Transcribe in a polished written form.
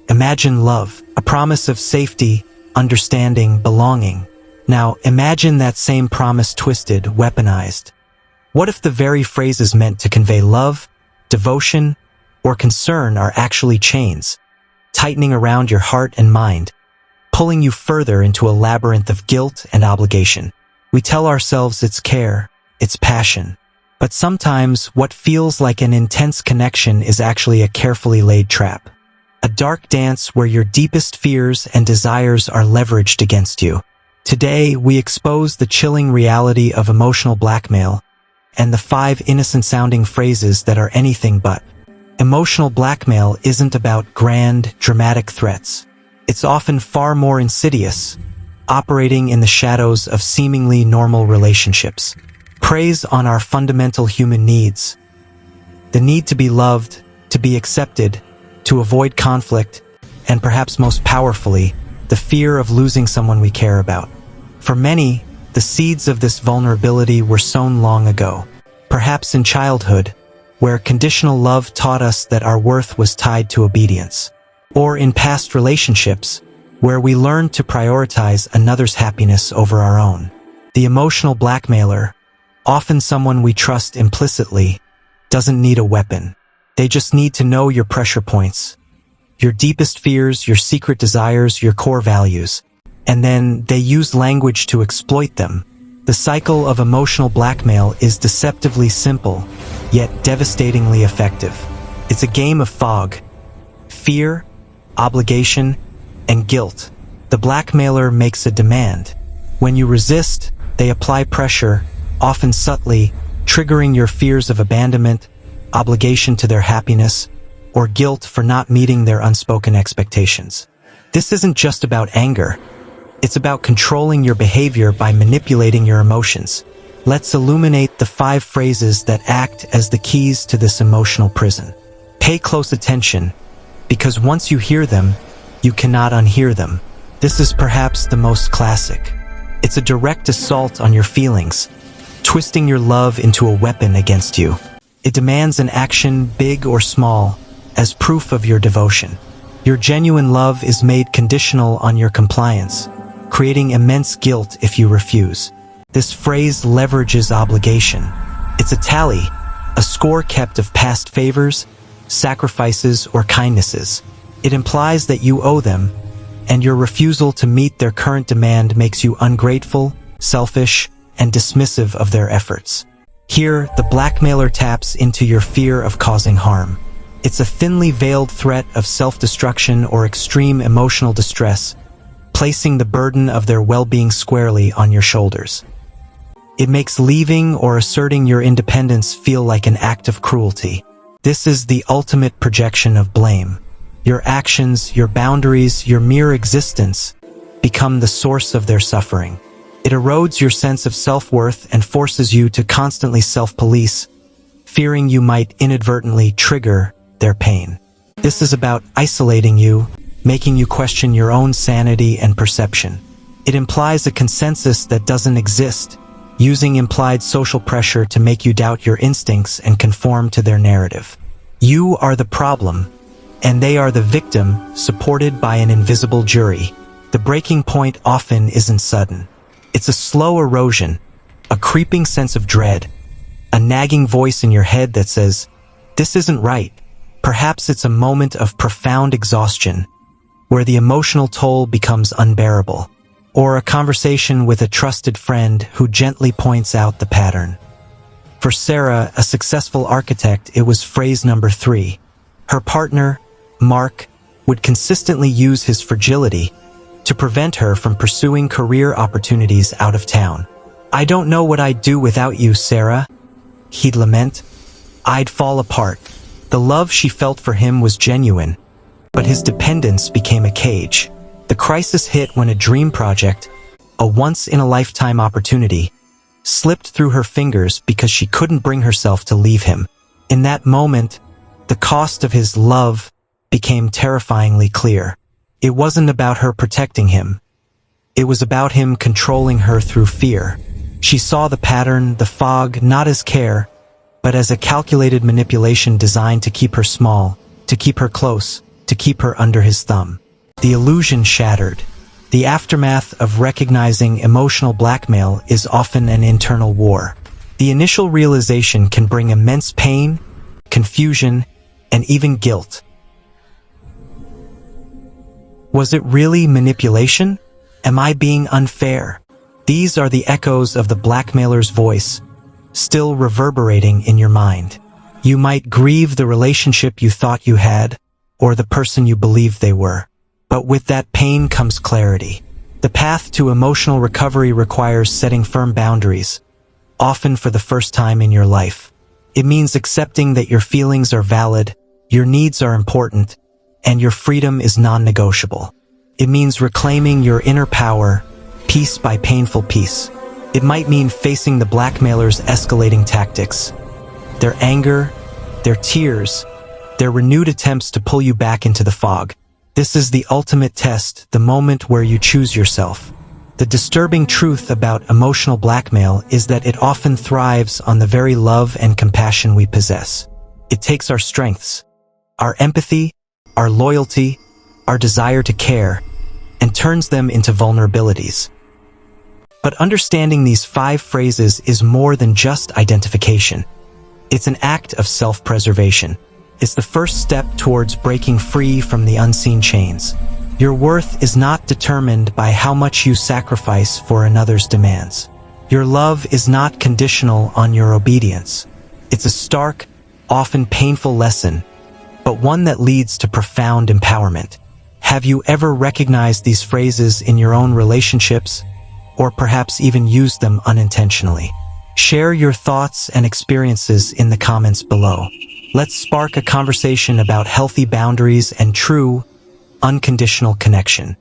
Imagine love, a promise of safety, understanding, belonging. Now, imagine that same promise twisted, weaponized. What if the very phrases meant to convey love, devotion, or concern are actually chains, tightening around your heart and mind, pulling you further into a labyrinth of guilt and obligation? We tell ourselves it's care, it's passion. But sometimes what feels like an intense connection is actually a carefully laid trap. A dark dance where your deepest fears and desires are leveraged against you. Today, we expose the chilling reality of emotional blackmail and the 5 innocent-sounding phrases that are anything but. Emotional blackmail isn't about grand, dramatic threats. It's often far more insidious, operating in the shadows of seemingly normal relationships. Preys on our fundamental human needs. The need to be loved, to be accepted, to avoid conflict, and perhaps most powerfully, the fear of losing someone we care about. For many, the seeds of this vulnerability were sown long ago, perhaps in childhood, where conditional love taught us that our worth was tied to obedience, or in past relationships, where we learned to prioritize another's happiness over our own. The emotional blackmailer, often someone we trust implicitly, doesn't need a weapon. They just need to know your pressure points, your deepest fears, your secret desires, your core values, and then they use language to exploit them. The cycle of emotional blackmail is deceptively simple, yet devastatingly effective. It's a game of fog, fear, obligation, and guilt. The blackmailer makes a demand. When you resist, they apply pressure, often subtly, triggering your fears of abandonment, obligation to their happiness, or guilt for not meeting their unspoken expectations. This isn't just about anger. It's about controlling your behavior by manipulating your emotions. Let's illuminate the 5 phrases that act as the keys to this emotional prison. Pay close attention, because once you hear them, you cannot unhear them. This is perhaps the most classic. It's a direct assault on your feelings, twisting your love into a weapon against you. It demands an action, big or small, as proof of your devotion. Your genuine love is made conditional on your compliance, creating immense guilt if you refuse. This phrase leverages obligation. It's a tally, a score kept of past favors, sacrifices, or kindnesses. It implies that you owe them, and your refusal to meet their current demand makes you ungrateful, selfish, and dismissive of their efforts. Here, the blackmailer taps into your fear of causing harm. It's a thinly veiled threat of self-destruction or extreme emotional distress, placing the burden of their well-being squarely on your shoulders. It makes leaving or asserting your independence feel like an act of cruelty. This is the ultimate projection of blame. Your actions, your boundaries, your mere existence become the source of their suffering. It erodes your sense of self-worth and forces you to constantly self-police, fearing you might inadvertently trigger their pain. This is about isolating you, making you question your own sanity and perception. It implies a consensus that doesn't exist, using implied social pressure to make you doubt your instincts and conform to their narrative. You are the problem, and they are the victim, supported by an invisible jury. The breaking point often isn't sudden. It's a slow erosion, a creeping sense of dread, a nagging voice in your head that says, "This isn't right." Perhaps it's a moment of profound exhaustion, where the emotional toll becomes unbearable, or a conversation with a trusted friend who gently points out the pattern. For Sarah, a successful architect, it was phrase number 3. Her partner, Mark, would consistently use his fragility to prevent her from pursuing career opportunities out of town. "I don't know what I'd do without you, Sarah," he'd lament. "I'd fall apart." The love she felt for him was genuine, but his dependence became a cage. The crisis hit when a dream project, a once-in-a-lifetime opportunity, slipped through her fingers because she couldn't bring herself to leave him. In that moment, the cost of his love became terrifyingly clear. It wasn't about her protecting him. It was about him controlling her through fear. She saw the pattern, the fog, not as care, but as a calculated manipulation designed to keep her small, to keep her close, to keep her under his thumb. The illusion shattered. The aftermath of recognizing emotional blackmail is often an internal war. The initial realization can bring immense pain, confusion, and even guilt. Was it really manipulation? Am I being unfair? These are the echoes of the blackmailer's voice, still reverberating in your mind. You might grieve the relationship you thought you had, or the person you believed they were. But with that pain comes clarity. The path to emotional recovery requires setting firm boundaries, often for the first time in your life. It means accepting that your feelings are valid, your needs are important, and your freedom is non-negotiable. It means reclaiming your inner power, piece by painful piece. It might mean facing the blackmailer's escalating tactics, their anger, their tears, their renewed attempts to pull you back into the fog. This is the ultimate test, the moment where you choose yourself. The disturbing truth about emotional blackmail is that it often thrives on the very love and compassion we possess. It takes our strengths, our empathy, our loyalty, our desire to care, and turns them into vulnerabilities. But understanding these 5 phrases is more than just identification. It's an act of self-preservation. It's the first step towards breaking free from the unseen chains. Your worth is not determined by how much you sacrifice for another's demands. Your love is not conditional on your obedience. It's a stark, often painful lesson, but one that leads to profound empowerment. Have you ever recognized these phrases in your own relationships, or perhaps even used them unintentionally? Share your thoughts and experiences in the comments below. Let's spark a conversation about healthy boundaries and true, unconditional connection.